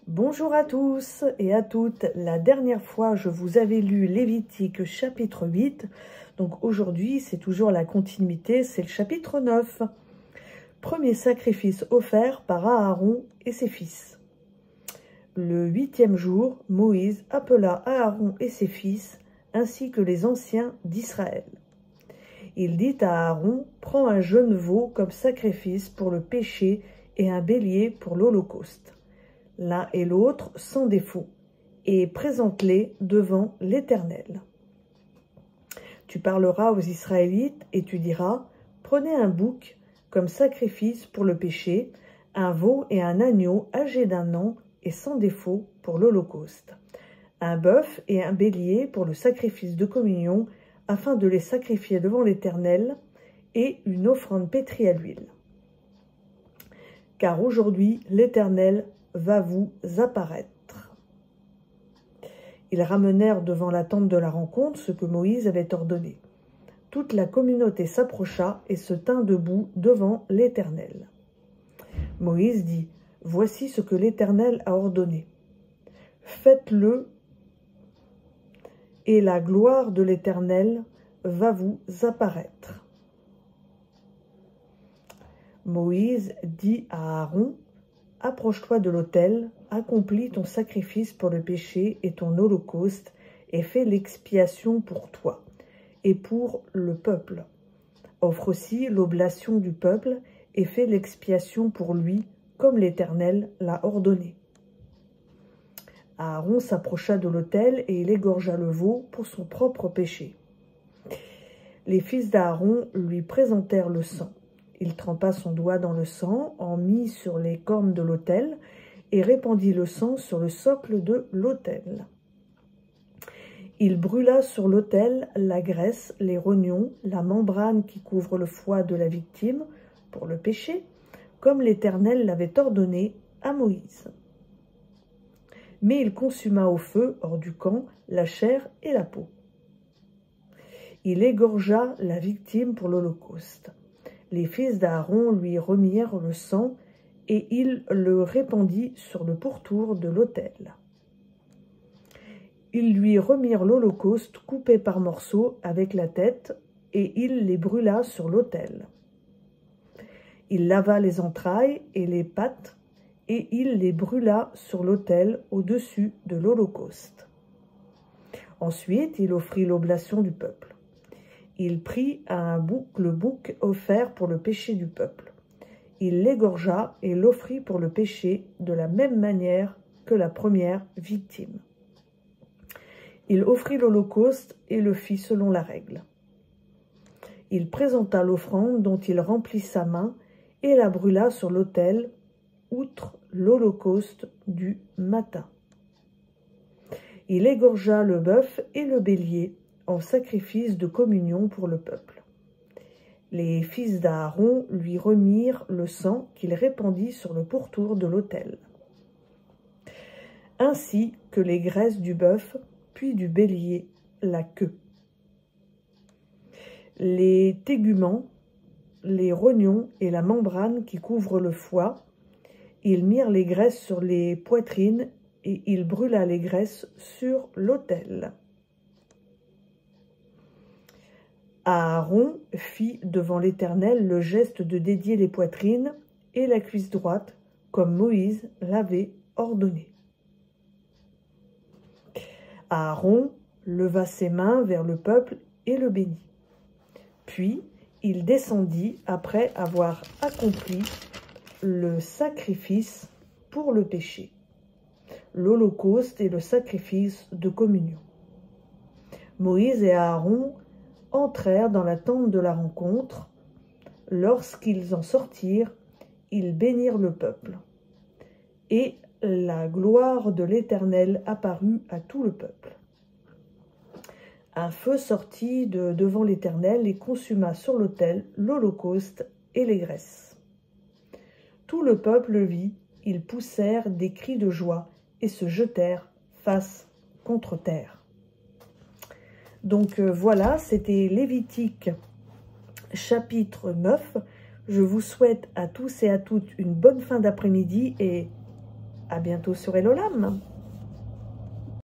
Bonjour à tous et à toutes. La dernière fois, je vous avais lu Lévitique chapitre 8. Donc aujourd'hui, c'est toujours la continuité, c'est le chapitre 9. Premier sacrifice offert par Aaron et ses fils. Le 8e jour, Moïse appela Aaron et ses fils, ainsi que les anciens d'Israël. Il dit à Aaron, « Prends un jeune veau comme sacrifice pour le péché et un bélier pour l'holocauste. » l'un et l'autre sans défaut, et présente-les devant l'Éternel. Tu parleras aux Israélites et tu diras, prenez un bouc comme sacrifice pour le péché, un veau et un agneau âgés d'1 an et sans défaut pour l'holocauste, un bœuf et un bélier pour le sacrifice de communion, afin de les sacrifier devant l'Éternel, et une offrande pétrie à l'huile. Car aujourd'hui, l'Éternel va vous apparaître. Ils ramenèrent devant la tente de la rencontre ce que Moïse avait ordonné. Toute la communauté s'approcha et se tint debout devant l'Éternel. Moïse dit, « Voici ce que l'Éternel a ordonné. Faites-le, et la gloire de l'Éternel va vous apparaître. » Moïse dit à Aaron, « Approche-toi de l'autel, accomplis ton sacrifice pour le péché et ton holocauste, et fais l'expiation pour toi et pour le peuple. Offre aussi l'oblation du peuple et fais l'expiation pour lui, comme l'Éternel l'a ordonné. » Aaron s'approcha de l'autel et il égorgea le veau pour son propre péché. Les fils d'Aaron lui présentèrent le sang. Il trempa son doigt dans le sang, en mit sur les cornes de l'autel et répandit le sang sur le socle de l'autel. Il brûla sur l'autel la graisse, les rognons, la membrane qui couvre le foie de la victime pour le péché, comme l'Éternel l'avait ordonné à Moïse. Mais il consuma au feu, hors du camp, la chair et la peau. Il égorgea la victime pour l'holocauste. Les fils d'Aaron lui remirent le sang, et il le répandit sur le pourtour de l'autel. Ils lui remirent l'holocauste coupé par morceaux avec la tête, et il les brûla sur l'autel. Il lava les entrailles et les pattes, et il les brûla sur l'autel au-dessus de l'holocauste. Ensuite, il offrit l'oblation du peuple. Il prit le bouc offert pour le péché du peuple. Il l'égorgea et l'offrit pour le péché de la même manière que la première victime. Il offrit l'holocauste et le fit selon la règle. Il présenta l'offrande dont il remplit sa main et la brûla sur l'autel, outre l'holocauste du matin. Il égorgea le bœuf et le bélier en sacrifice de communion pour le peuple. Les fils d'Aaron lui remirent le sang qu'il répandit sur le pourtour de l'autel, ainsi que les graisses du bœuf, puis du bélier, la queue. Les téguments, les rognons et la membrane qui couvre le foie, ils mirent les graisses sur les poitrines et il brûla les graisses sur l'autel. Aaron fit devant l'Éternel le geste de dédier les poitrines et la cuisse droite, comme Moïse l'avait ordonné. Aaron leva ses mains vers le peuple et le bénit. Puis il descendit après avoir accompli le sacrifice pour le péché, l'holocauste et le sacrifice de communion. Moïse et Aaron entrèrent dans la tente de la rencontre. Lorsqu'ils en sortirent, ils bénirent le peuple. Et la gloire de l'Éternel apparut à tout le peuple. Un feu sortit de devant l'Éternel et consuma sur l'autel l'holocauste et les graisses. Tout le peuple vit, ils poussèrent des cris de joie et se jetèrent face contre terre. Donc voilà, c'était Lévitique chapitre 9. Je vous souhaite à tous et à toutes une bonne fin d'après-midi et À bientôt sur Elolam.